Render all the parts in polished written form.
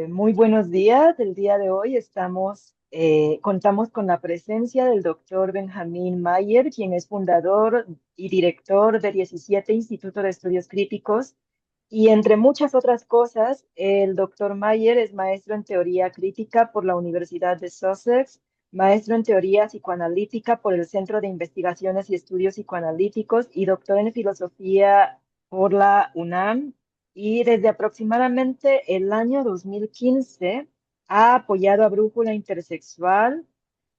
Muy buenos días. El día de hoy contamos con la presencia del doctor Benjamín Mayer, quien es fundador y director de 17 Instituto de Estudios Críticos. Y entre muchas otras cosas, el doctor Mayer es maestro en teoría crítica por la Universidad de Sussex, maestro en teoría psicoanalítica por el Centro de Investigaciones y Estudios Psicoanalíticos y doctor en filosofía por la UNAM, y desde aproximadamente el año 2015 ha apoyado a Brújula Intersexual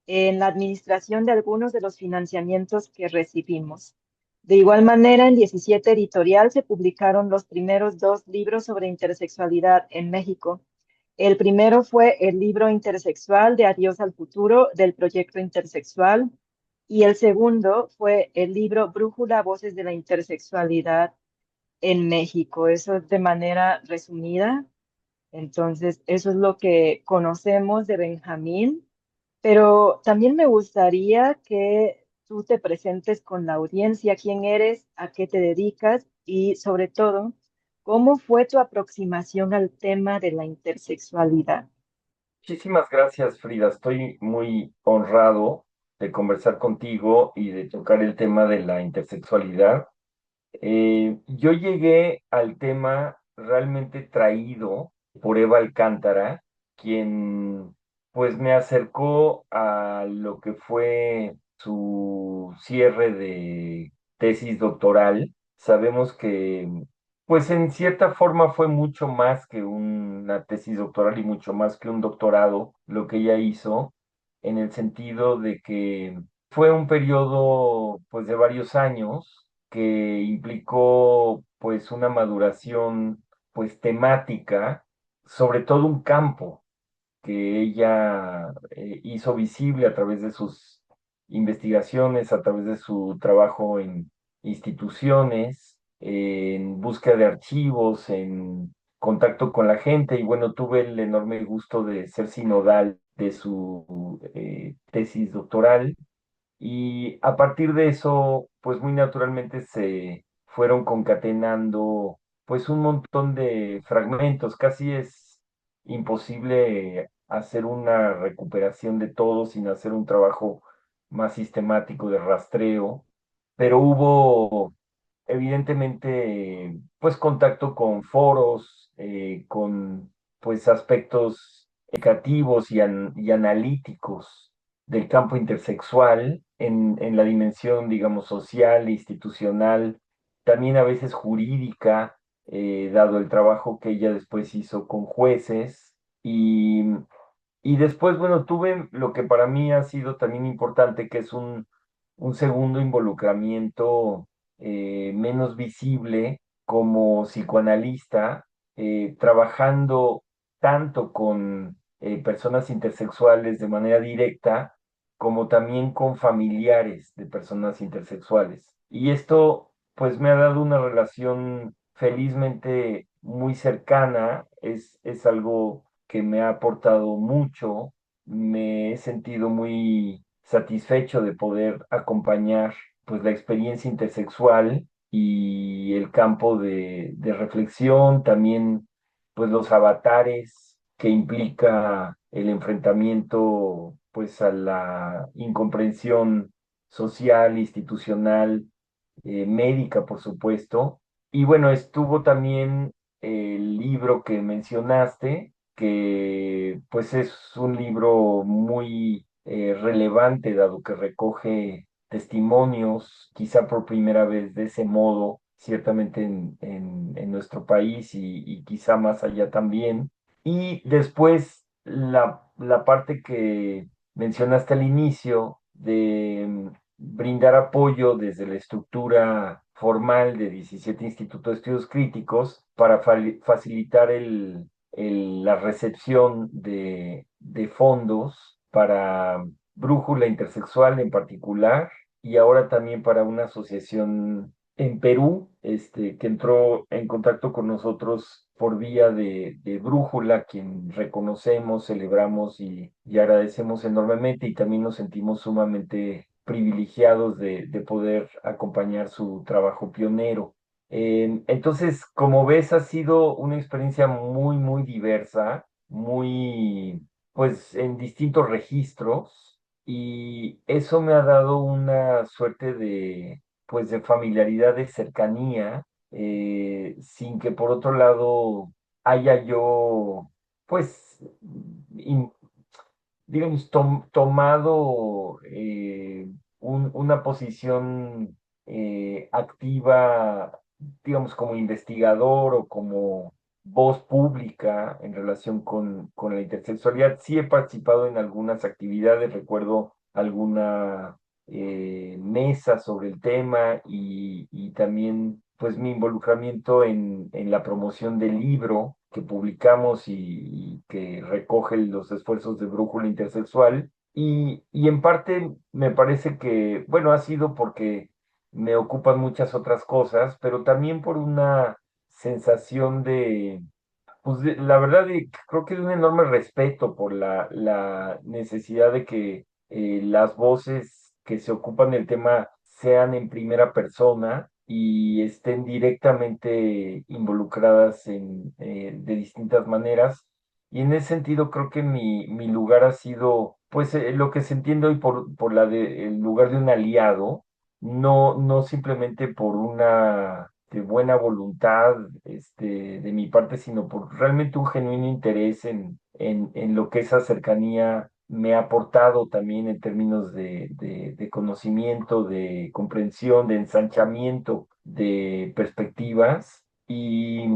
en la administración de algunos de los financiamientos que recibimos. De igual manera, en 17 Editorial se publicaron los primeros dos libros sobre intersexualidad en México. El primero fue el libro Intersexual de Adiós al Futuro del Proyecto Intersexual, y el segundo fue el libro Brújula, Voces de la Intersexualidad en México. Eso es de manera resumida. Entonces, eso es lo que conocemos de Benjamín, pero también me gustaría que tú te presentes con la audiencia, quién eres, a qué te dedicas y sobre todo, cómo fue tu aproximación al tema de la intersexualidad. Muchísimas gracias, Frida. Estoy muy honrado de conversar contigo y de tocar el tema de la intersexualidad. Yo llegué al tema realmente traído por Eva Alcántara, quien pues me acercó a lo que fue su cierre de tesis doctoral. Sabemos que pues en cierta forma fue mucho más que una tesis doctoral y mucho más que un doctorado lo que ella hizo, en el sentido de que fue un periodo pues de varios años que implicó pues una maduración pues temática, sobre todo un campo que ella hizo visible a través de sus investigaciones, a través de su trabajo en instituciones, en búsqueda de archivos, en contacto con la gente. Y bueno, tuve el enorme gusto de ser sinodal de su tesis doctoral, y a partir de eso, pues muy naturalmente se fueron concatenando pues un montón de fragmentos. Casi es imposible hacer una recuperación de todo sin hacer un trabajo más sistemático de rastreo, pero hubo evidentemente pues contacto con foros, con pues aspectos educativos y analíticos del campo intersexual en la dimensión, digamos, social, institucional, también a veces jurídica, dado el trabajo que ella después hizo con jueces. Y después, bueno, tuve lo que para mí ha sido también importante, que es un segundo involucramiento menos visible como psicoanalista, trabajando tanto con personas intersexuales de manera directa, como también con familiares de personas intersexuales. Y esto, pues, me ha dado una relación felizmente muy cercana, es algo que me ha aportado mucho. Me he sentido muy satisfecho de poder acompañar pues la experiencia intersexual y el campo de reflexión, también pues los avatares que implica el enfrentamiento pues a la incomprensión social, institucional, médica, por supuesto. Y bueno, estuvo también el libro que mencionaste, que pues es un libro muy relevante, dado que recoge testimonios, quizá por primera vez de ese modo, ciertamente en nuestro país y quizá más allá también. Y después la parte que mencionaste al inicio de brindar apoyo desde la estructura formal de 17 Institutos de Estudios Críticos para facilitar la recepción de fondos para Brújula Intersexual en particular, y ahora también para una asociación en Perú, que entró en contacto con nosotros por vía de Brújula, quien reconocemos, celebramos y agradecemos enormemente, y también nos sentimos sumamente privilegiados de poder acompañar su trabajo pionero. Entonces, como ves, ha sido una experiencia muy, muy diversa, muy, pues, en distintos registros, y eso me ha dado una suerte de, pues, de familiaridad, de cercanía, sin que por otro lado haya yo, pues, digamos, tomado una posición activa, digamos, como investigador o como voz pública en relación con la intersexualidad. Sí he participado en algunas actividades, recuerdo alguna mesa sobre el tema y también pues mi involucramiento en la promoción del libro que publicamos y que recoge los esfuerzos de Brújula Intersexual. Y en parte me parece que, bueno, ha sido porque me ocupan muchas otras cosas, pero también por una sensación de, pues la verdad, creo que de un enorme respeto por la necesidad de que las voces que se ocupan del tema sean en primera persona y estén directamente involucradas de distintas maneras. Y en ese sentido creo que mi lugar ha sido, pues, lo que se entiende hoy por el lugar de un aliado, no simplemente por una de buena voluntad de mi parte, sino por realmente un genuino interés en lo que esa cercanía me ha aportado también en términos de conocimiento, de comprensión, de ensanchamiento de perspectivas. Y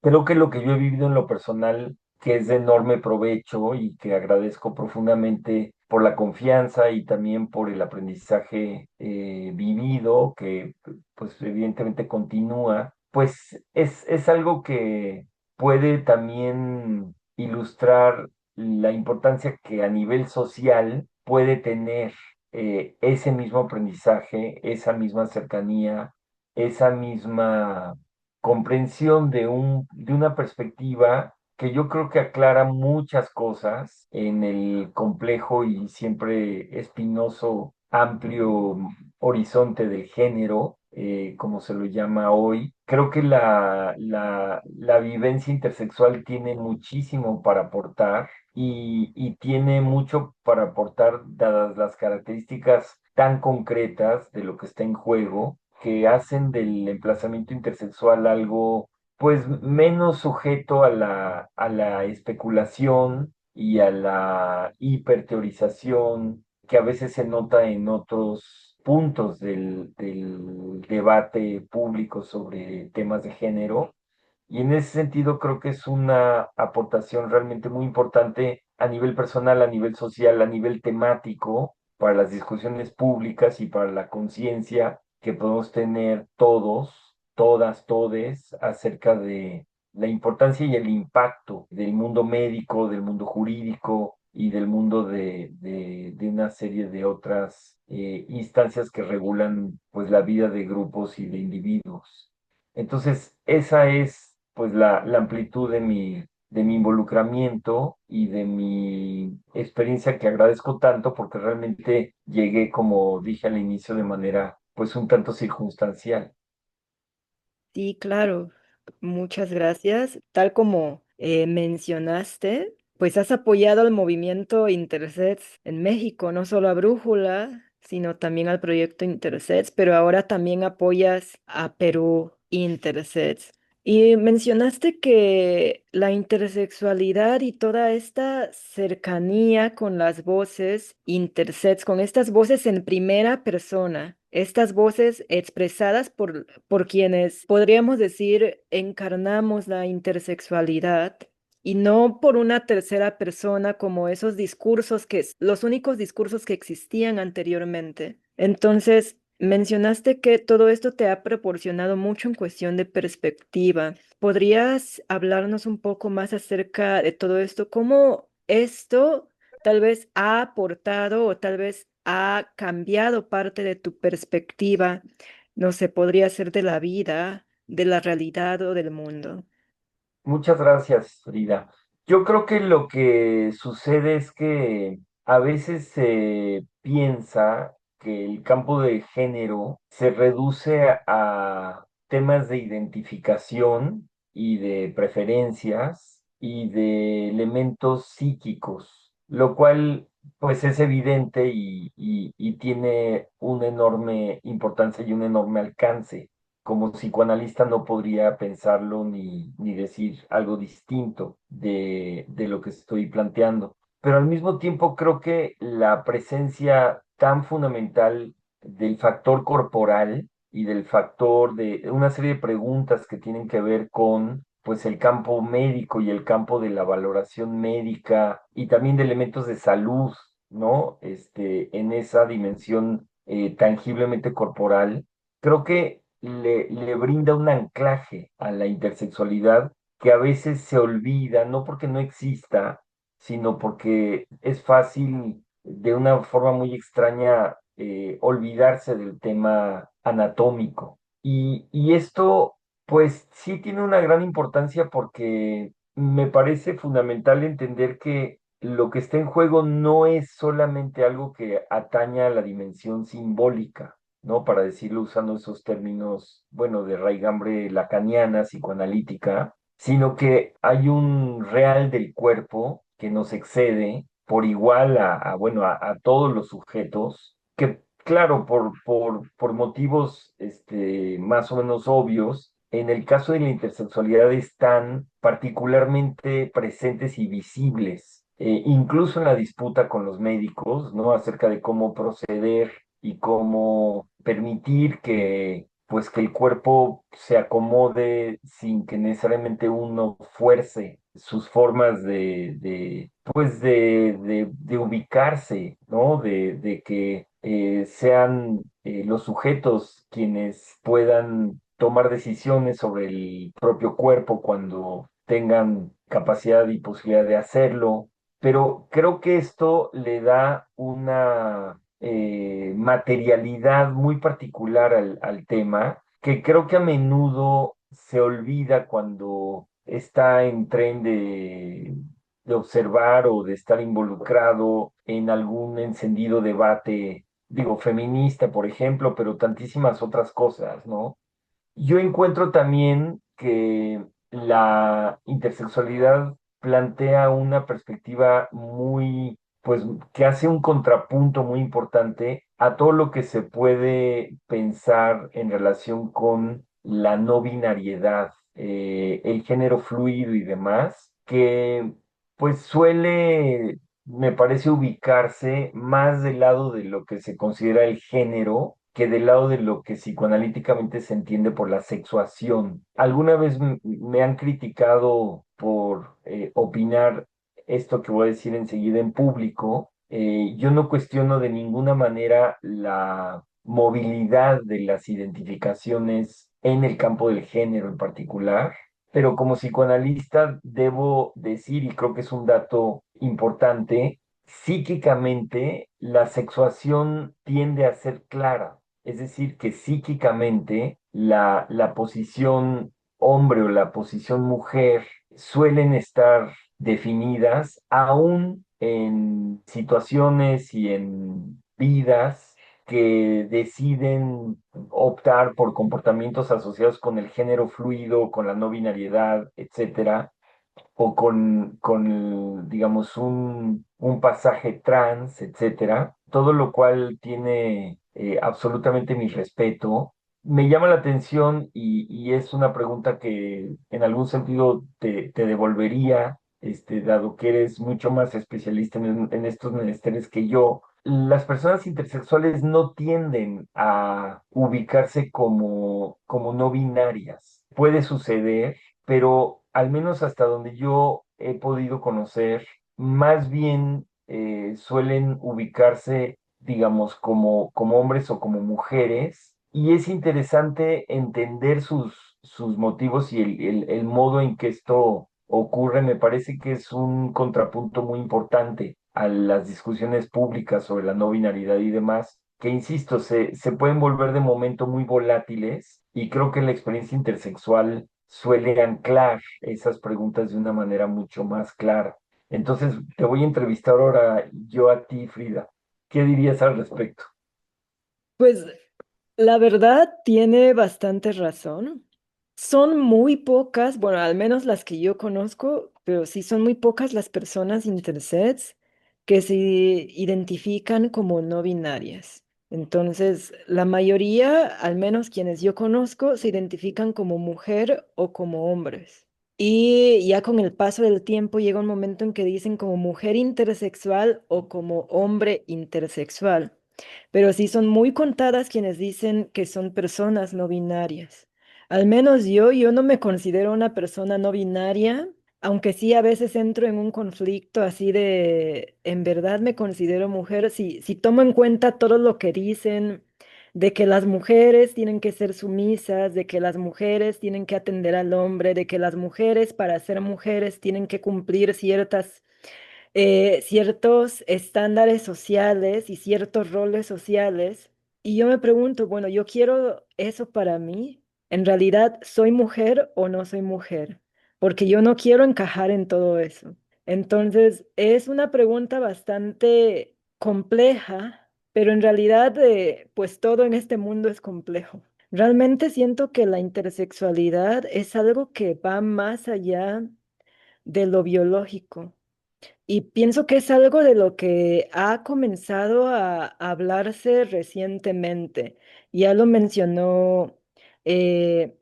creo que lo que yo he vivido en lo personal, que es de enorme provecho y que agradezco profundamente por la confianza y también por el aprendizaje vivido, que pues evidentemente continúa, pues es algo que puede también ilustrar la importancia que a nivel social puede tener ese mismo aprendizaje, esa misma cercanía, esa misma comprensión de una perspectiva que yo creo que aclara muchas cosas en el complejo y siempre espinoso, amplio horizonte del género, como se lo llama hoy. Creo que la vivencia intersexual tiene muchísimo para aportar y tiene mucho para aportar dadas las características tan concretas de lo que está en juego, que hacen del emplazamiento intersexual algo pues menos sujeto a la especulación y a la hiperteorización que a veces se nota en otros puntos del debate público sobre temas de género. Y en ese sentido creo que es una aportación realmente muy importante a nivel personal, a nivel social, a nivel temático, para las discusiones públicas y para la conciencia que podemos tener todos, todas, todes, acerca de la importancia y el impacto del mundo médico, del mundo jurídico y del mundo de una serie de otras instancias que regulan pues la vida de grupos y de individuos. Entonces, esa es pues la amplitud de mi involucramiento y de mi experiencia que agradezco tanto porque realmente llegué, como dije al inicio, de manera pues un tanto circunstancial. Sí, claro. Muchas gracias. Tal como mencionaste, pues has apoyado al movimiento Intersex en México, no solo a Brújula, sino también al proyecto Intersex, pero ahora también apoyas a Perú Intersex. Y mencionaste que la intersexualidad y toda esta cercanía con las voces intersex, con estas voces en primera persona, estas voces expresadas por quienes podríamos decir encarnamos la intersexualidad y no por una tercera persona como esos discursos los únicos discursos que existían anteriormente. Entonces, mencionaste que todo esto te ha proporcionado mucho en cuestión de perspectiva. ¿Podrías hablarnos un poco más acerca de todo esto? ¿Cómo esto tal vez ha aportado o tal vez ha cambiado parte de tu perspectiva? No sé, podría ser de la vida, de la realidad o del mundo. Muchas gracias, Frida. Yo creo que lo que sucede es que a veces se piensa que el campo de género se reduce temas de identificación y de preferencias y de elementos psíquicos, lo cual pues es evidente y tiene una enorme importancia y un enorme alcance. Como psicoanalista no podría pensarlo ni decir algo distinto de lo que estoy planteando. Pero al mismo tiempo creo que la presencia tan fundamental del factor corporal y del factor de una serie de preguntas que tienen que ver con pues el campo médico y el campo de la valoración médica y también de elementos de salud, ¿no? En esa dimensión tangiblemente corporal, creo que le brinda un anclaje a la intersexualidad que a veces se olvida, no porque no exista, sino porque es fácil de una forma muy extraña olvidarse del tema anatómico. Y esto, pues sí tiene una gran importancia porque me parece fundamental entender que lo que está en juego no es solamente algo que ataña a la dimensión simbólica, ¿no? Para decirlo usando esos términos, bueno, de raigambre lacaniana, psicoanalítica, sino que hay un real del cuerpo que nos excede por igual bueno, a todos los sujetos, que claro, por motivos más o menos obvios, en el caso de la intersexualidad están particularmente presentes y visibles, incluso en la disputa con los médicos, ¿no? Acerca de cómo proceder y cómo permitir pues que el cuerpo se acomode sin que necesariamente uno fuerce sus formas pues de ubicarse, ¿no? De que sean los sujetos quienes puedan tomar decisiones sobre el propio cuerpo cuando tengan capacidad y posibilidad de hacerlo. Pero creo que esto le da una materialidad muy particular al tema, que creo que a menudo se olvida cuando está en tren de observar o de estar involucrado en algún encendido debate, digo, feminista, por ejemplo, pero tantísimas otras cosas, ¿no? Yo encuentro también que la intersexualidad plantea una perspectiva muy, pues, que hace un contrapunto muy importante a todo lo que se puede pensar en relación con la no binariedad, el género fluido y demás, que pues suele, me parece, ubicarse más del lado de lo que se considera el género que del lado de lo que psicoanalíticamente se entiende por la sexuación. Alguna vez me han criticado por opinar esto que voy a decir enseguida en público. Yo no cuestiono de ninguna manera la movilidad de las identificaciones en el campo del género en particular, pero como psicoanalista debo decir, y creo que es un dato importante, psíquicamente la sexuación tiende a ser clara. Es decir, que psíquicamente la posición hombre o la posición mujer suelen estar definidas aún en situaciones y en vidas que deciden optar por comportamientos asociados con el género fluido, con la no binariedad, etcétera, o digamos, un pasaje trans, etcétera, todo lo cual tiene absolutamente mi respeto. Me llama la atención y es una pregunta que en algún sentido te devolvería, dado que eres mucho más especialista en estos menesteres que yo. Las personas intersexuales no tienden a ubicarse como no binarias. Puede suceder, pero al menos hasta donde yo he podido conocer, más bien suelen ubicarse, digamos, como hombres o como mujeres, y es interesante entender sus motivos y el modo en que esto ocurre. Me parece que es un contrapunto muy importante a las discusiones públicas sobre la no binaridad y demás, que insisto, se pueden volver de momento muy volátiles y creo que la experiencia intersexual suele anclar esas preguntas de una manera mucho más clara. Entonces, te voy a entrevistar ahora yo a ti, Frida. ¿Qué dirías al respecto? Pues La verdad tiene bastante razón. Son muy pocas, bueno, al menos las que yo conozco, pero sí son muy pocas las personas intersex que se identifican como no binarias. Entonces, la mayoría, al menos quienes yo conozco, se identifican como mujer o como hombres. Y ya con el paso del tiempo llega un momento en que dicen como mujer intersexual o como hombre intersexual, pero sí son muy contadas quienes dicen que son personas no binarias. Al menos yo no me considero una persona no binaria, aunque sí a veces entro en un conflicto así de, en verdad me considero mujer, si tomo en cuenta todo lo que dicen, de que las mujeres tienen que ser sumisas, de que las mujeres tienen que atender al hombre, de que las mujeres para ser mujeres tienen que cumplir ciertos estándares sociales y ciertos roles sociales. Y yo me pregunto, bueno, yo quiero eso para mí. ¿En realidad soy mujer o no soy mujer? Porque yo no quiero encajar en todo eso. Entonces, es una pregunta bastante compleja, pero en realidad, pues todo en este mundo es complejo. Realmente siento que la intersexualidad es algo que va más allá de lo biológico. Y pienso que es algo de lo que ha comenzado a hablarse recientemente. Ya lo mencionó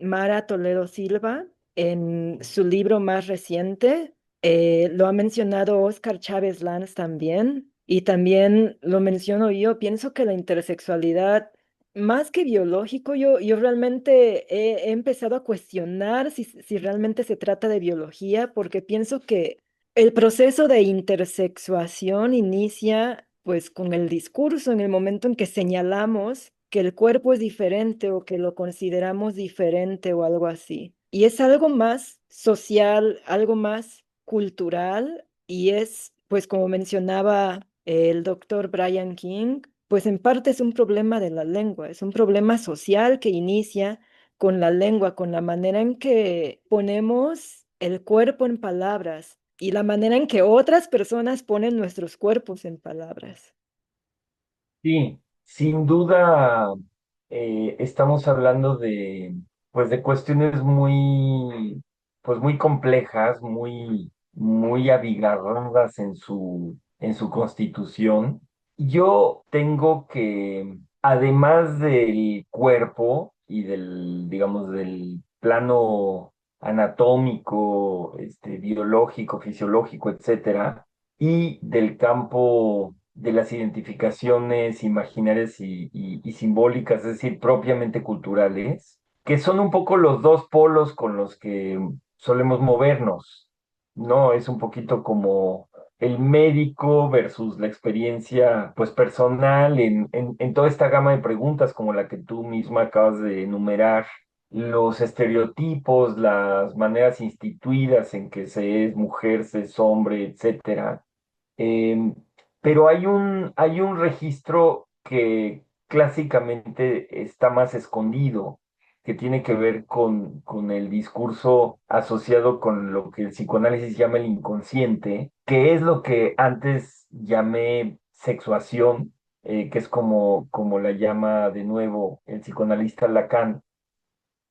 Mara Toledo Silva en su libro más reciente. Lo ha mencionado Oscar Chávez Lanz también. Y también lo menciono yo. Pienso que la intersexualidad, más que biológico, yo realmente he empezado a cuestionar si realmente se trata de biología, porque pienso que el proceso de intersexuación inicia pues con el discurso en el momento en que señalamos que el cuerpo es diferente o que lo consideramos diferente o algo así. Y es algo más social, algo más cultural y es, pues como mencionaba el doctor Brian King, pues en parte es un problema de la lengua, es un problema social que inicia con la lengua, con la manera en que ponemos el cuerpo en palabras y la manera en que otras personas ponen nuestros cuerpos en palabras. Sí, sin duda estamos hablando pues de cuestiones pues muy complejas, muy abigarradas en su constitución. Yo tengo que, además del cuerpo y digamos, del plano anatómico, biológico, fisiológico, etcétera, y del campo de las identificaciones imaginarias y simbólicas, es decir, propiamente culturales, que son un poco los dos polos con los que solemos movernos, ¿no? Es un poquito como el médico versus la experiencia, pues, personal en toda esta gama de preguntas como la que tú misma acabas de enumerar, los estereotipos, las maneras instituidas en que se es mujer, se es hombre, etcétera. Em, pero hay un registro que clásicamente está más escondido, que tiene que ver con el discurso asociado con lo que el psicoanálisis llama el inconsciente, que es lo que antes llamé sexuación, que es como la llama de nuevo el psicoanalista Lacan,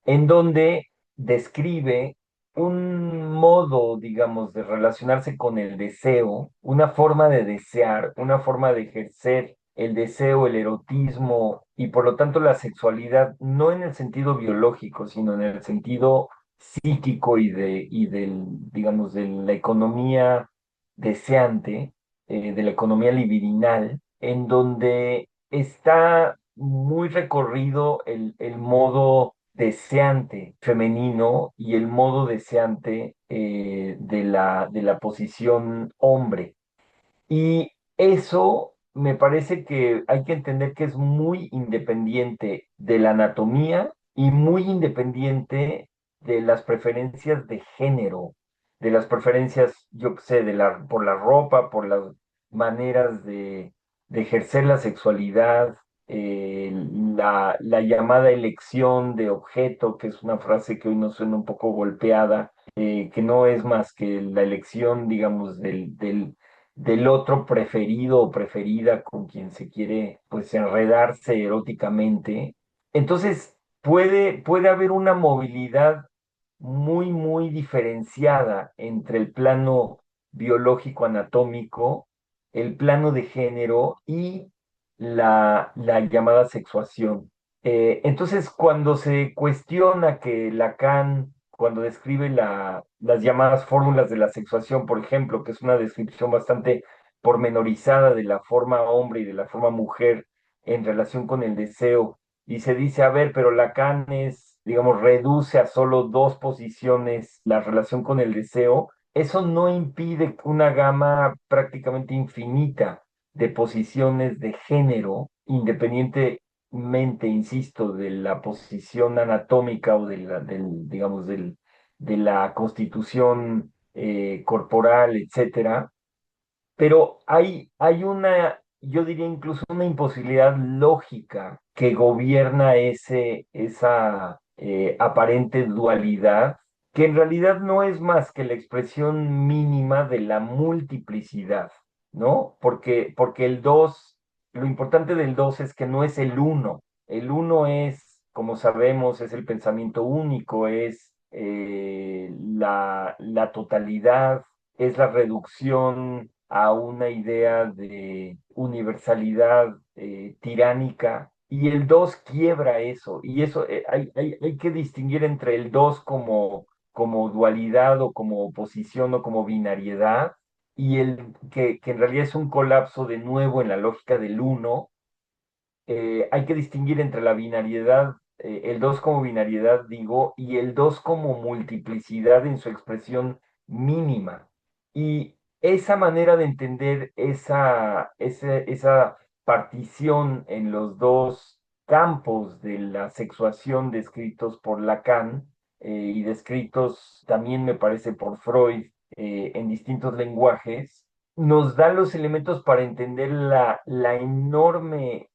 en donde describe un modo, digamos, de relacionarse con el deseo, una forma de desear, una forma de ejercer el deseo, el erotismo y por lo tanto la sexualidad, no en el sentido biológico, sino en el sentido psíquico y del, digamos, de la economía deseante, de la economía libidinal, en donde está muy recorrido el modo deseante femenino y el modo deseante de la posición hombre. Y eso me parece que hay que entender que es muy independiente de la anatomía y muy independiente de las preferencias de género, de las preferencias, yo qué sé, por la ropa, por las maneras de ejercer la sexualidad, la llamada elección de objeto, que es una frase que hoy nos suena un poco golpeada, que no es más que la elección, digamos, del otro preferido o preferida con quien se quiere pues enredarse eróticamente. Entonces, puede haber una movilidad muy diferenciada entre el plano biológico anatómico, el plano de género y la llamada sexuación. Entonces, cuando se cuestiona que Lacan, cuando describe las llamadas fórmulas de la sexuación, por ejemplo, que es una descripción bastante pormenorizada de la forma hombre y de la forma mujer en relación con el deseo, y se dice, a ver, pero Lacan es, digamos, reduce a solo dos posiciones la relación con el deseo, eso no impide una gama prácticamente infinita de posiciones de género, independientemente, insisto, de la posición anatómica o digamos, de la constitución corporal, etcétera, pero hay yo diría incluso una imposibilidad lógica que gobierna esa aparente dualidad, que en realidad no es más que la expresión mínima de la multiplicidad, ¿no? Porque el 2, lo importante del 2 es que no es el uno. El uno es, como sabemos, es el pensamiento único, es la totalidad, es la reducción a una idea de universalidad tiránica, y el 2 quiebra eso, y eso hay que distinguir entre el 2 como dualidad o como oposición o como binariedad, y que en realidad es un colapso de nuevo en la lógica del uno. Hay que distinguir entre la binariedad, el 2 como binariedad, digo, y el 2 como multiplicidad en su expresión mínima. Y esa manera de entender esa partición en los dos campos de la sexuación descritos por Lacan y descritos también, me parece, por Freud en distintos lenguajes, nos da los elementos para entender la enorme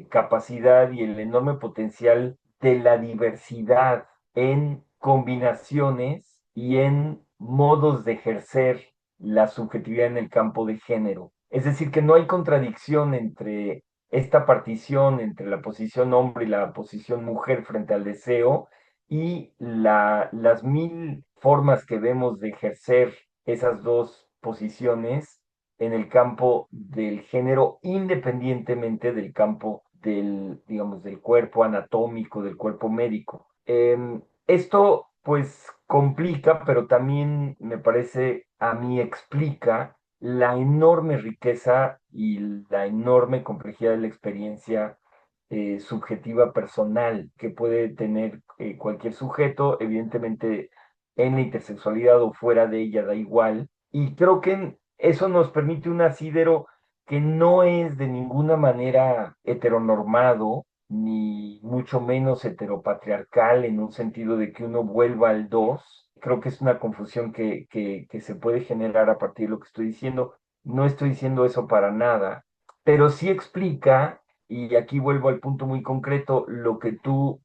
capacidad y el enorme potencial de la diversidad en combinaciones y en modos de ejercer la subjetividad en el campo de género. Es decir, que no hay contradicción entre esta partición entre la posición hombre y la posición mujer frente al deseo y las mil formas que vemos de ejercer esas dos posiciones en el campo del género, independientemente del campo digamos, del cuerpo anatómico, del cuerpo médico. Esto, pues, complica, pero también me parece, a mí explica la enorme riqueza y la enorme complejidad de la experiencia subjetiva personal que puede tener cualquier sujeto, evidentemente en la intersexualidad o fuera de ella, da igual. Y creo que eso nos permite un asidero que no es de ninguna manera heteronormado, ni mucho menos heteropatriarcal en un sentido de que uno vuelva al dos. Creo que es una confusión que se puede generar a partir de lo que estoy diciendo. No estoy diciendo eso para nada, pero sí explica, y aquí vuelvo al punto muy concreto, lo que tú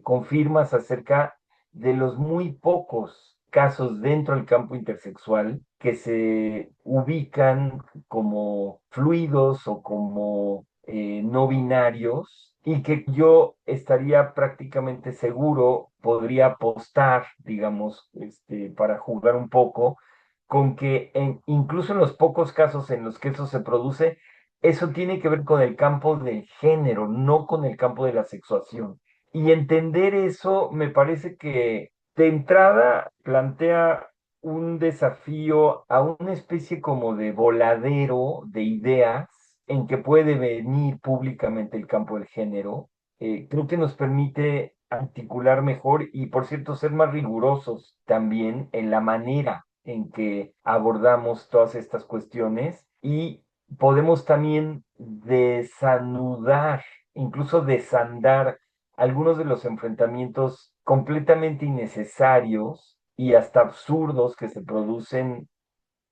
confirmas acerca de los muy pocos casos dentro del campo intersexual que se ubican como fluidos o como no binarios, y que yo estaría prácticamente seguro, podría apostar, digamos, para jugar un poco, con que incluso en los pocos casos en los que eso se produce, eso tiene que ver con el campo del género, no con el campo de la sexuación. Y entender eso me parece que de entrada plantea un desafío a una especie como de voladero de ideas en que puede venir públicamente el campo del género. Creo que nos permite articular mejor y, por cierto, ser más rigurosos también en la manera en que abordamos todas estas cuestiones, y podemos también desanudar, incluso desandar algunos de los enfrentamientos completamente innecesarios y hasta absurdos que se producen,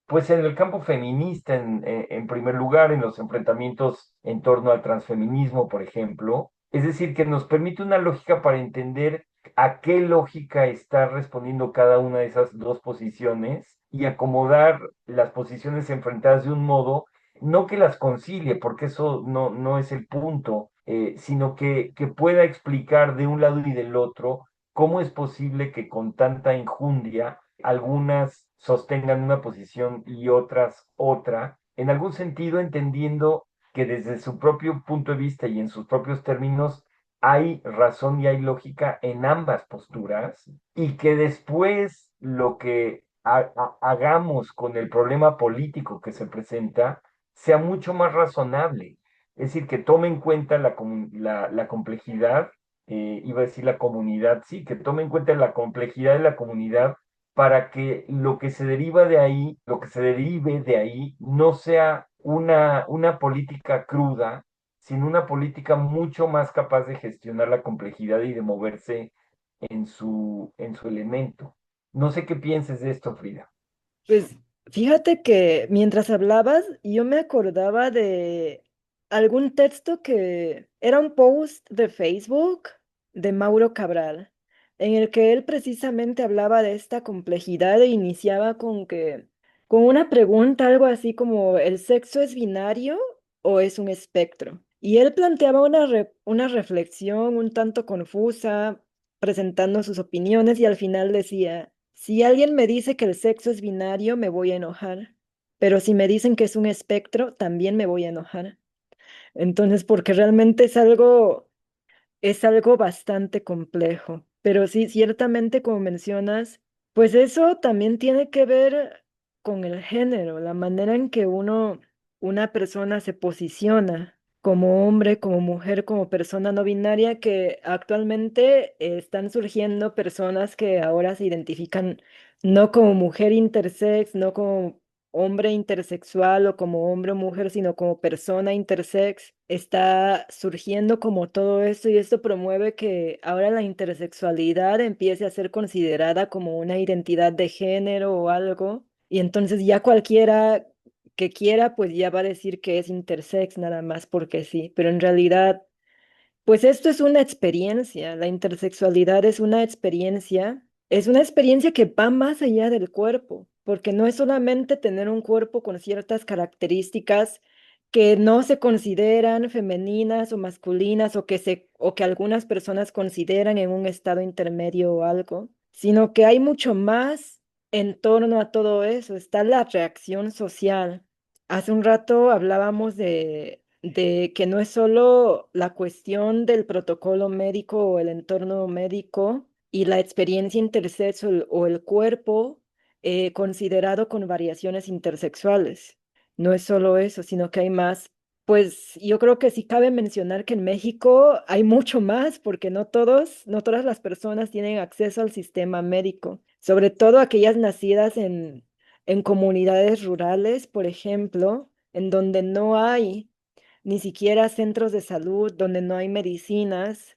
pues, en el campo feminista, en primer lugar, en los enfrentamientos en torno al transfeminismo, por ejemplo. Es decir, que nos permite una lógica para entender a qué lógica está respondiendo cada una de esas dos posiciones y acomodar las posiciones enfrentadas de un modo, no que las concilie, porque eso no es el punto, sino que pueda explicar de un lado y del otro cómo es posible que con tanta injundia algunas sostengan una posición y otras otra, en algún sentido entendiendo que desde su propio punto de vista y en sus propios términos hay razón y hay lógica en ambas posturas y que después lo que hagamos con el problema político que se presenta sea mucho más razonable. Es decir, que tome en cuenta la complejidad, iba a decir la comunidad, sí, que tome en cuenta la complejidad de la comunidad para que lo que se deriva de ahí, lo que se derive de ahí, no sea una política cruda, sino una política mucho más capaz de gestionar la complejidad y de moverse en su elemento. No sé qué pienses de esto, Frida. Pues fíjate que mientras hablabas, yo me acordaba de algún texto que era un post de Facebook de Mauro Cabral, en el que él precisamente hablaba de esta complejidad e iniciaba con una pregunta, algo así como, ¿el sexo es binario o es un espectro? Y él planteaba una reflexión un tanto confusa, presentando sus opiniones y al final decía, si alguien me dice que el sexo es binario, me voy a enojar, pero si me dicen que es un espectro, también me voy a enojar. Entonces, porque realmente es algo bastante complejo, pero sí, ciertamente como mencionas, pues eso también tiene que ver con el género, la manera en que una persona se posiciona como hombre, como mujer, como persona no binaria, que actualmente están surgiendo personas que ahora se identifican no como mujer intersex, no como hombre intersexual o como hombre o mujer, sino como persona intersex, está surgiendo como todo esto y esto promueve que ahora la intersexualidad empiece a ser considerada como una identidad de género o algo. Y entonces ya cualquiera que quiera, pues ya va a decir que es intersex nada más porque sí, pero en realidad pues esto es una experiencia, la intersexualidad es una experiencia que va más allá del cuerpo, porque no es solamente tener un cuerpo con ciertas características que no se consideran femeninas o masculinas o que algunas personas consideran en un estado intermedio o algo, sino que hay mucho más en torno a todo eso, está la reacción social. Hace un rato hablábamos de que no es solo la cuestión del protocolo médico o el entorno médico y la experiencia intersexo o el cuerpo considerado con variaciones intersexuales. No es solo eso, sino que hay más. Pues yo creo que sí cabe mencionar que en México hay mucho más porque no todas las personas tienen acceso al sistema médico, sobre todo aquellas nacidas en comunidades rurales, por ejemplo, en donde no hay ni siquiera centros de salud, donde no hay medicinas,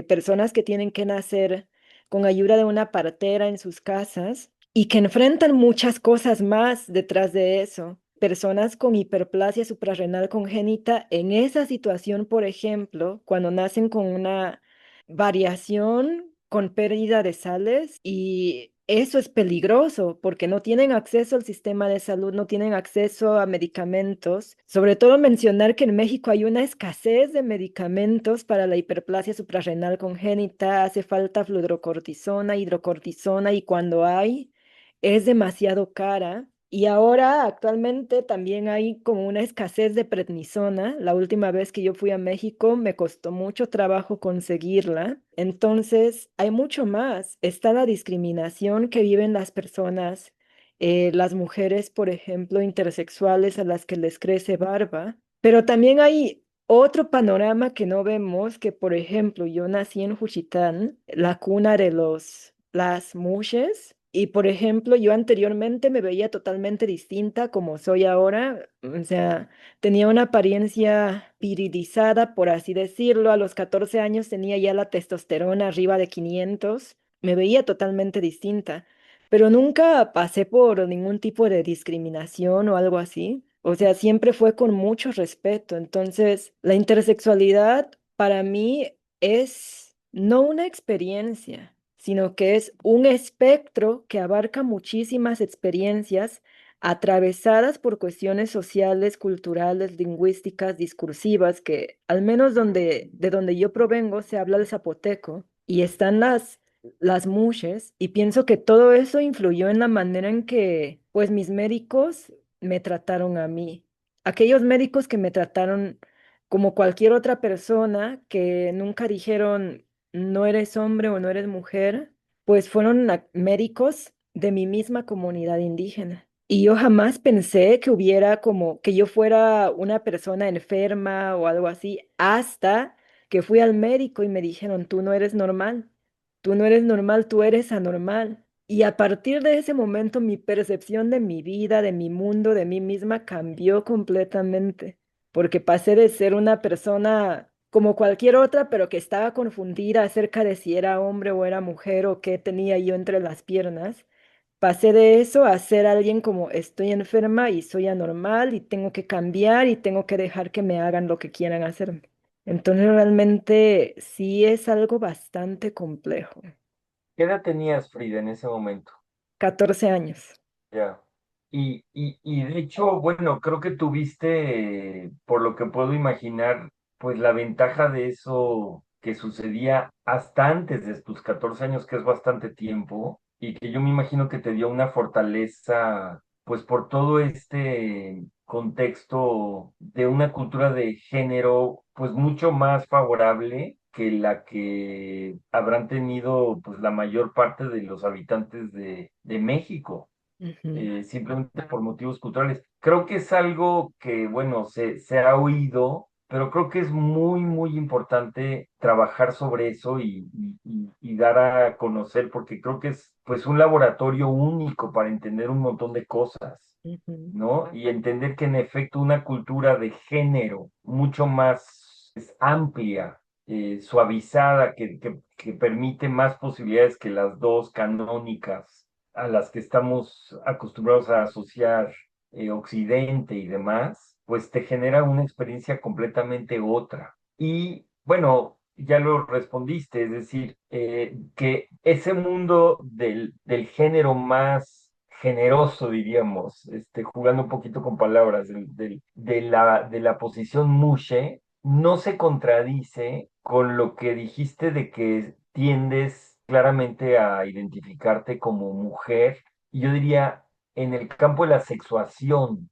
personas que tienen que nacer con ayuda de una partera en sus casas y que enfrentan muchas cosas más detrás de eso. Personas con hiperplasia suprarrenal congénita, en esa situación, por ejemplo, cuando nacen con una variación con pérdida de sales y eso es peligroso porque no tienen acceso al sistema de salud, no tienen acceso a medicamentos. Sobre todo mencionar que en México hay una escasez de medicamentos para la hiperplasia suprarrenal congénita, hace falta fludrocortisona, hidrocortisona y cuando hay es demasiado cara. Y ahora actualmente también hay como una escasez de prednisona. La última vez que yo fui a México me costó mucho trabajo conseguirla. Entonces hay mucho más. Está la discriminación que viven las personas, las mujeres, por ejemplo, intersexuales a las que les crece barba. Pero también hay otro panorama que no vemos, que por ejemplo yo nací en Juchitán, la cuna de las mushes. Y por ejemplo, yo anteriormente me veía totalmente distinta como soy ahora, o sea, tenía una apariencia virilizada, por así decirlo. A los 14 años tenía ya la testosterona arriba de 500, me veía totalmente distinta, pero nunca pasé por ningún tipo de discriminación o algo así. O sea, siempre fue con mucho respeto. Entonces, la intersexualidad para mí es no una experiencia, sino que es un espectro que abarca muchísimas experiencias atravesadas por cuestiones sociales, culturales, lingüísticas, discursivas, que al menos de donde yo provengo se habla el zapoteco y están las mushes, y pienso que todo eso influyó en la manera en que pues mis médicos me trataron a mí. Aquellos médicos que me trataron como cualquier otra persona, que nunca dijeron no eres hombre o no eres mujer, pues fueron médicos de mi misma comunidad indígena. Y yo jamás pensé que hubiera como que yo fuera una persona enferma o algo así, hasta que fui al médico y me dijeron, tú no eres normal, tú no eres normal, tú eres anormal. Y a partir de ese momento mi percepción de mi vida, de mi mundo, de mí misma cambió completamente, porque pasé de ser una persona como cualquier otra, pero que estaba confundida acerca de si era hombre o era mujer o qué tenía yo entre las piernas. Pasé de eso a ser alguien como estoy enferma y soy anormal y tengo que cambiar y tengo que dejar que me hagan lo que quieran hacerme. Entonces realmente sí es algo bastante complejo. ¿Qué edad tenías, Frida, en ese momento? 14 años. Ya. Y de hecho, bueno, creo que tuviste, por lo que puedo imaginar, pues la ventaja de eso que sucedía hasta antes de tus 14 años, que es bastante tiempo, y que yo me imagino que te dio una fortaleza, pues por todo este contexto de una cultura de género, pues mucho más favorable que la que habrán tenido, pues la mayor parte de los habitantes de México, Ujú, simplemente por motivos culturales. Creo que es algo que, bueno, se ha oído, pero creo que es muy, muy importante trabajar sobre eso y dar a conocer, porque creo que es pues un laboratorio único para entender un montón de cosas, ujú. ¿no? Y entender que en efecto una cultura de género mucho más amplia, suavizada, que permite más posibilidades que las dos canónicas a las que estamos acostumbrados a asociar, Occidente y demás, pues te genera una experiencia completamente otra. Y bueno, ya lo respondiste, es decir, que ese mundo del género más generoso, diríamos, jugando un poquito con palabras, de la posición mushe, no se contradice con lo que dijiste de que tiendes claramente a identificarte como mujer, y yo diría, en el campo de la sexuación,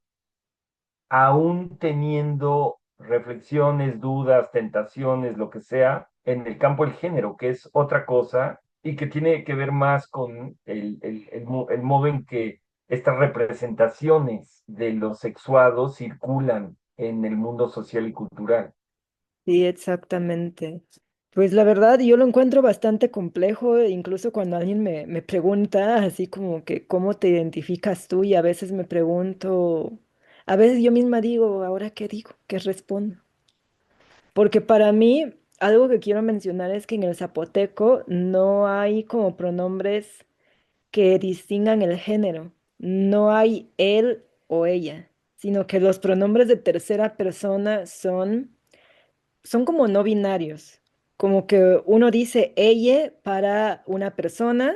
aún teniendo reflexiones, dudas, tentaciones, lo que sea, en el campo del género, que es otra cosa y que tiene que ver más con el modo en que estas representaciones de los sexuados circulan en el mundo social y cultural. Sí, exactamente. Pues la verdad, yo lo encuentro bastante complejo, incluso cuando alguien me pregunta así como que cómo te identificas tú, y a veces me pregunto, a veces yo misma digo, ¿ahora qué digo? ¿Qué respondo? Porque para mí, algo que quiero mencionar es que en el zapoteco no hay como pronombres que distingan el género. No hay él o ella, sino que los pronombres de tercera persona son como no binarios, como que uno dice ella para una persona,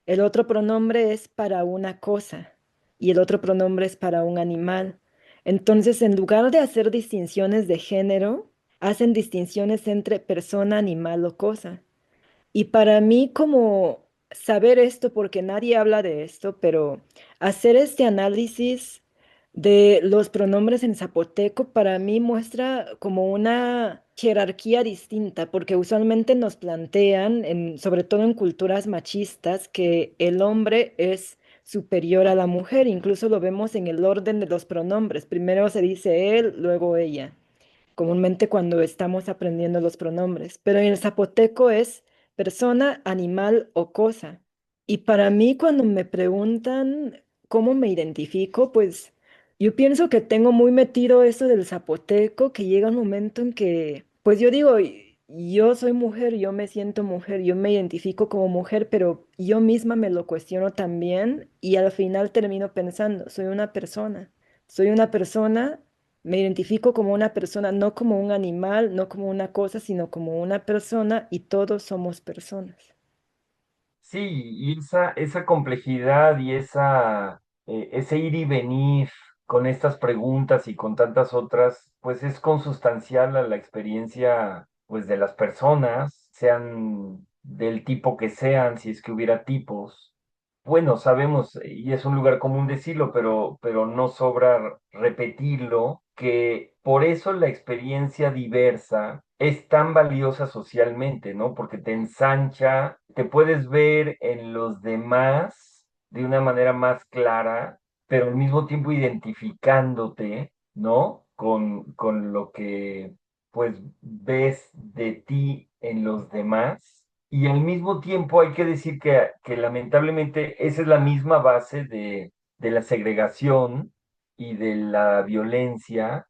el otro pronombre es para una cosa y el otro pronombre es para un animal. Entonces, en lugar de hacer distinciones de género, hacen distinciones entre persona, animal o cosa. Y para mí, como saber esto, porque nadie habla de esto, pero hacer este análisis de los pronombres en zapoteco para mí muestra como una jerarquía distinta, porque usualmente nos plantean, sobre todo en culturas machistas, que el hombre es superior a la mujer. Incluso lo vemos en el orden de los pronombres. Primero se dice él, luego ella, comúnmente cuando estamos aprendiendo los pronombres, pero en el zapoteco es persona, animal o cosa. Y para mí, cuando me preguntan cómo me identifico, pues yo pienso que tengo muy metido eso del zapoteco, que llega un momento en que, pues yo digo, yo soy mujer, yo me siento mujer, yo me identifico como mujer, pero yo misma me lo cuestiono también y al final termino pensando, soy una persona, me identifico como una persona, no como un animal, no como una cosa, sino como una persona, y todos somos personas. Sí, y esa complejidad y esa ese ir y venir con estas preguntas y con tantas otras, pues es consustancial a la experiencia, pues de las personas, sean del tipo que sean, si es que hubiera tipos. Bueno, sabemos, y es un lugar común decirlo, pero no sobra repetirlo, que por eso la experiencia diversa es tan valiosa socialmente, ¿no? Porque te ensancha, te puedes ver en los demás de una manera más clara, pero al mismo tiempo identificándote, ¿no? Con lo que pues ves de ti en los demás. Y al mismo tiempo hay que decir que lamentablemente esa es la misma base de la segregación y de la violencia,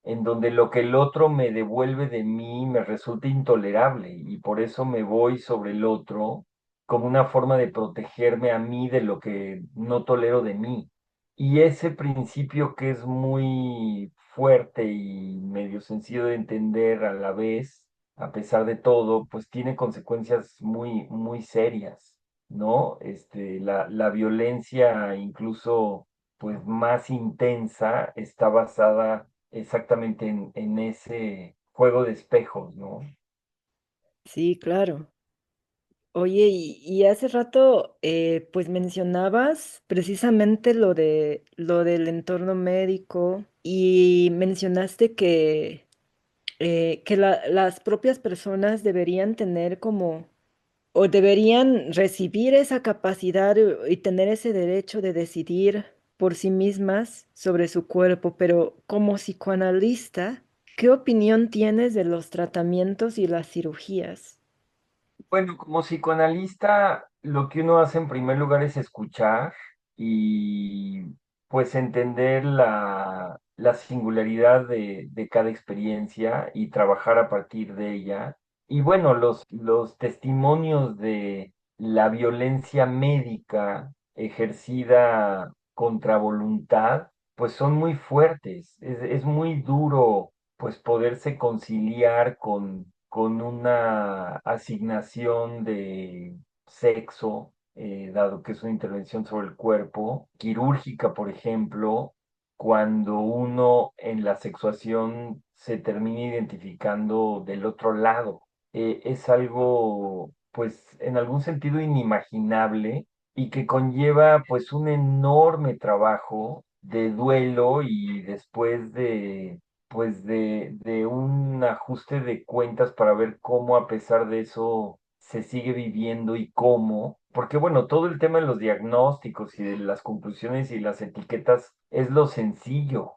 en donde lo que el otro me devuelve de mí me resulta intolerable y por eso me voy sobre el otro como una forma de protegerme a mí de lo que no tolero de mí. Y ese principio que es muy fuerte y medio sencillo de entender a la vez, a pesar de todo, pues tiene consecuencias muy, muy serias, ¿no? La violencia incluso pues más intensa está basada exactamente en ese juego de espejos, ¿no? Sí, claro. Oye, y hace rato, pues mencionabas precisamente lo del entorno médico y mencionaste que las propias personas deberían tener como, o deberían recibir esa capacidad y tener ese derecho de decidir por sí mismas sobre su cuerpo, pero como psicoanalista, ¿qué opinión tienes de los tratamientos y las cirugías? Bueno, como psicoanalista, lo que uno hace en primer lugar es escuchar y pues entender la singularidad de cada experiencia y trabajar a partir de ella. Y bueno, los testimonios de la violencia médica ejercida contra voluntad, pues son muy fuertes. Es muy duro pues poderse conciliar con una asignación de sexo, dado que es una intervención sobre el cuerpo, quirúrgica, por ejemplo, cuando uno en la sexuación se termina identificando del otro lado. Es algo, pues, en algún sentido inimaginable y que conlleva, pues, un enorme trabajo de duelo y después de un ajuste de cuentas para ver cómo a pesar de eso se sigue viviendo y cómo, porque bueno, todo el tema de los diagnósticos y de las conclusiones y las etiquetas es lo sencillo.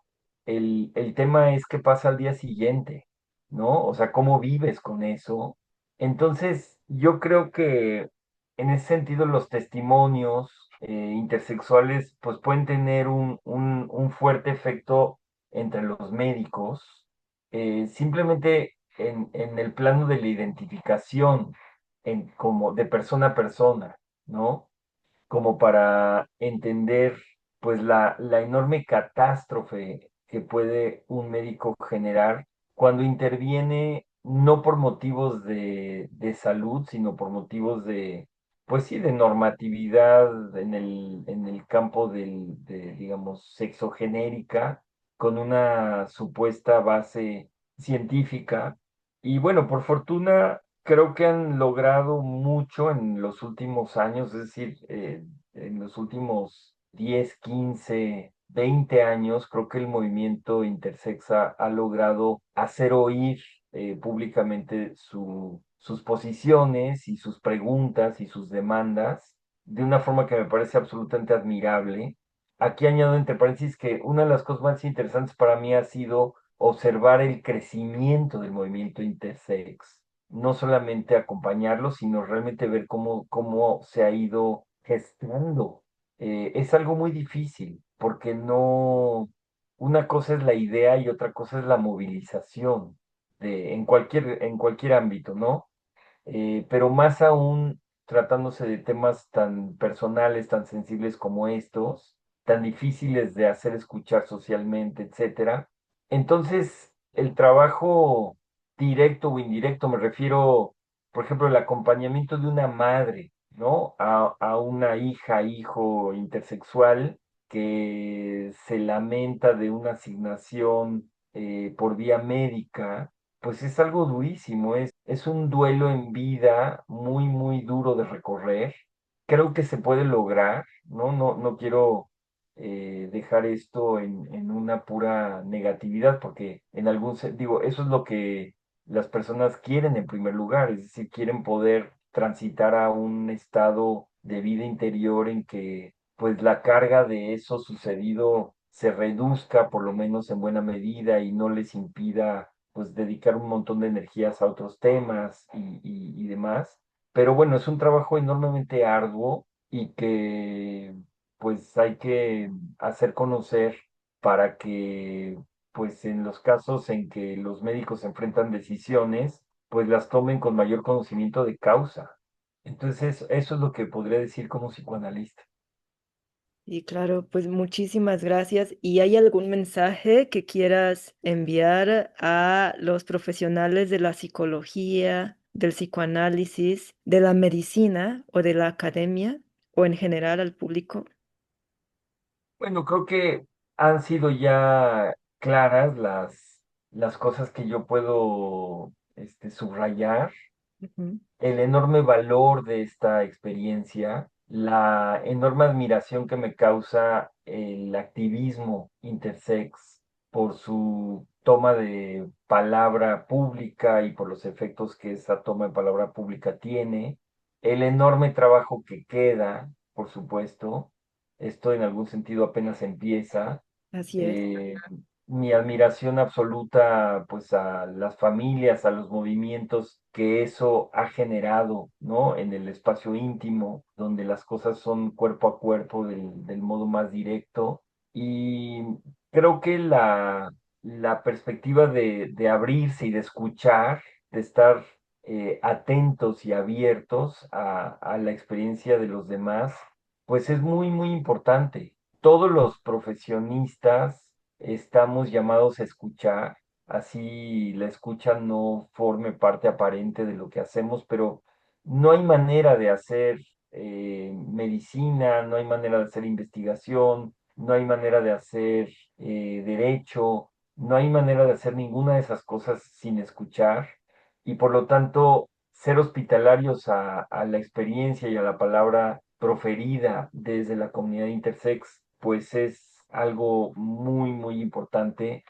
El tema es qué pasa al día siguiente, ¿no? O sea, cómo vives con eso. Entonces, yo creo que en ese sentido los testimonios intersexuales pues pueden tener un fuerte efecto entre los médicos, simplemente en el plano de la identificación, como de persona a persona, ¿no? Como para entender pues la enorme catástrofe que puede un médico generar cuando interviene no por motivos de salud, sino por motivos pues sí, de normatividad en el campo digamos, sexogenérica, con una supuesta base científica. Y bueno, por fortuna, creo que han logrado mucho en los últimos años, es decir, en los últimos 10, 15, 20 años, creo que el movimiento intersexa ha logrado hacer oír públicamente sus posiciones y sus preguntas y sus demandas de una forma que me parece absolutamente admirable. Aquí añado entre paréntesis que una de las cosas más interesantes para mí ha sido observar el crecimiento del movimiento intersex, no solamente acompañarlo, sino realmente ver cómo se ha ido gestando. Es algo muy difícil, porque no, una cosa es la idea y otra cosa es la movilización en cualquier ámbito, ¿no? Pero más aún tratándose de temas tan personales, tan sensibles como estos, tan difíciles de hacer escuchar socialmente, etcétera. Entonces, el trabajo directo o indirecto, me refiero, por ejemplo, el acompañamiento de una madre, ¿no? A una hija, hijo intersexual, que se lamenta de una asignación por vía médica, pues es algo durísimo, es un duelo en vida muy, muy duro de recorrer. Creo que se puede lograr, ¿no? No quiero dejar esto en una pura negatividad, porque en algún digo, eso es lo que las personas quieren en primer lugar, es decir, quieren poder transitar a un estado de vida interior en que pues la carga de eso sucedido se reduzca por lo menos en buena medida y no les impida pues dedicar un montón de energías a otros temas y demás. Pero bueno, es un trabajo enormemente arduo y que pues hay que hacer conocer para que pues en los casos en que los médicos enfrentan decisiones, pues las tomen con mayor conocimiento de causa. Entonces, eso es lo que podría decir como psicoanalista. Y claro, pues muchísimas gracias. ¿Y hay algún mensaje que quieras enviar a los profesionales de la psicología, del psicoanálisis, de la medicina o de la academia o en general al público? Bueno, creo que han sido ya claras las cosas que yo puedo subrayar. Ujú. El enorme valor de esta experiencia, la enorme admiración que me causa el activismo intersex por su toma de palabra pública y por los efectos que esa toma de palabra pública tiene, el enorme trabajo que queda, por supuesto, esto en algún sentido apenas empieza, Así es. eh, mi admiración absoluta pues a las familias, a los movimientos que eso ha generado, ¿no? En el espacio íntimo, donde las cosas son cuerpo a cuerpo del modo más directo. Y creo que la perspectiva de abrirse y de escuchar, de estar atentos y abiertos a la experiencia de los demás, pues es muy, muy importante. Todos los profesionistas estamos llamados a escuchar, así la escucha no forme parte aparente de lo que hacemos, pero no hay manera de hacer medicina, no hay manera de hacer investigación, no hay manera de hacer derecho, no hay manera de hacer ninguna de esas cosas sin escuchar y por lo tanto ser hospitalarios a la experiencia y a la palabra proferida desde la comunidad intersex, pues es algo muy, muy importante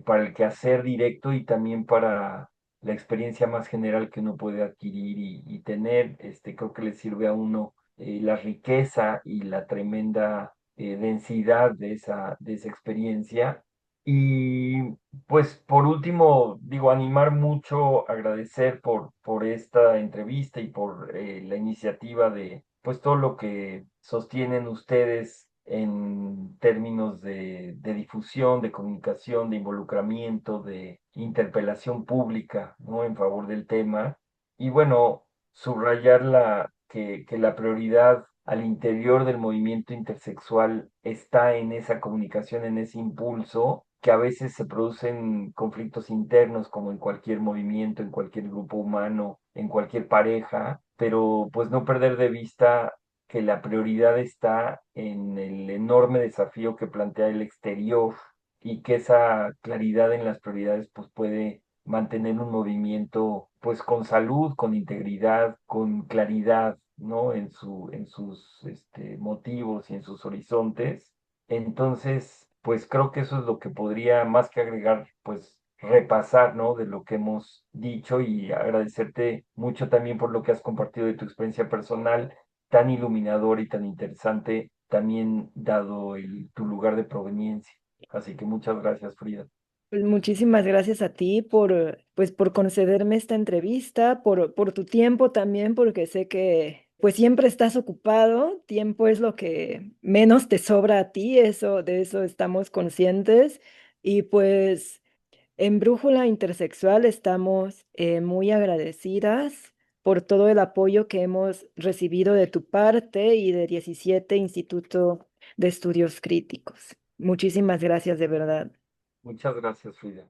para el quehacer directo y también para la experiencia más general que uno puede adquirir y tener. Creo que le sirve a uno la riqueza y la tremenda densidad de esa experiencia. Y pues por último, digo, animar mucho, agradecer por esta entrevista y por la iniciativa de pues todo lo que sostienen ustedes en términos de difusión, de comunicación, de involucramiento, de interpelación pública, ¿no? En favor del tema. Y bueno, subrayar que la prioridad al interior del movimiento intersexual está en esa comunicación, en ese impulso, que a veces se producen conflictos internos, como en cualquier movimiento, en cualquier grupo humano, en cualquier pareja, pero pues no perder de vista que la prioridad está en el enorme desafío que plantea el exterior y que esa claridad en las prioridades pues puede mantener un movimiento pues con salud, con integridad, con claridad, ¿no? En sus motivos y en sus horizontes. Entonces, pues creo que eso es lo que podría, más que agregar, pues repasar, ¿no? De lo que hemos dicho y agradecerte mucho también por lo que has compartido de tu experiencia personal, tan iluminador y tan interesante, también dado tu lugar de proveniencia. Así que muchas gracias, Frida. Pues muchísimas gracias a ti por, pues, por concederme esta entrevista, por tu tiempo también, porque sé que pues siempre estás ocupado. Tiempo es lo que menos te sobra a ti, eso, de eso estamos conscientes. Y pues en Brújula Intersexual estamos muy agradecidas por todo el apoyo que hemos recibido de tu parte y de 17 Instituto de Estudios Críticos. Muchísimas gracias de verdad. Muchas gracias, Frida.